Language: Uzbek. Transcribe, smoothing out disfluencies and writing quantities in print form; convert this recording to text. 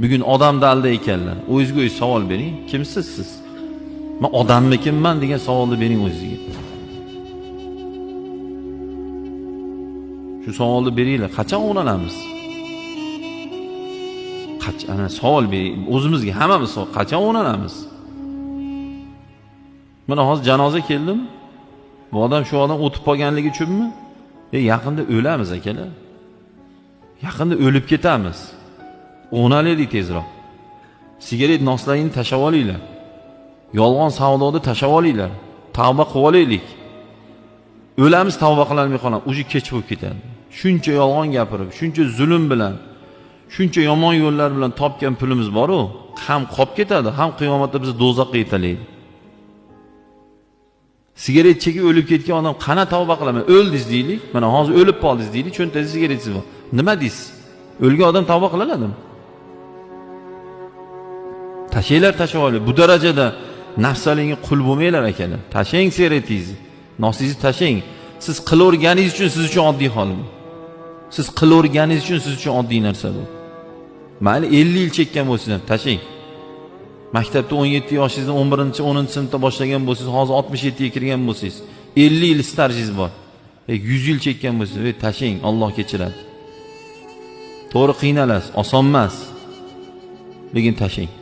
Bugun odam dalda ekanlar. O'zingizga o'zingiz savol bering. Kimsiz siz? Men odammikinman degan savolni bering o'zingizga. Shu savolni beringlar. Qachon o'rganamiz? Ana savol bering. O'zimizga hammamiz qachon o'rganamiz? Mana hozir janoza keldim. Bu odam shu odam o'tib qolganligi uchunmi? Yaqinda o'lamiz akalar. Yaqinda o'lib ketamiz. O'nalaylik tezroq. Sigaret noslaringni tashlab olinglar. Yolg'on savdoni tashlab olinglar. Tavba qilib olaylik. O'lamiz, tavba qilolmay qolamiz. O'zi kech bo'lib ketadi. Shuncha yolg'on gapirib, shuncha zulm bilan, shuncha yomon yo'llar bilan topgan pulimiz bor-ku, ham qolib ketadi, ham qiyomatda bizni do'zaxga yetalaydi. Sigaret chekib o'lib ketgan odam qana tavba qilaman? O'ldingiz deylik. Mana hozir o'lib qoldingiz deylik, cho'ntagingizda sigaretingiz bor. Nima deysiz? O'lgan odam tavba qiladimi? Tashaylar, tashavoli. Bu darajada nafsalingga qul bo'lmanglar akalar. Tashang sigaretingizni. Nosingizni tashang. Siz qilaverganingiz uchun siz uchun oddiy hol bu. Siz qilaverganingiz uchun siz uchun oddiy narsa bu. Mayli 50 yil chekkan bo'lsangiz ham tashang. Maktabda 17 yoshingizda 11-10-sinfda boshlagan bo'lsangiz, hozir 67 ga kirgan bo'lsangiz, 50 yil stajingiz bor. 100 yil chekkan bo'lsangiz, tashang, Alloh kechiradi. To'g'ri qiynalasiz, oson emas. Lekin tashang.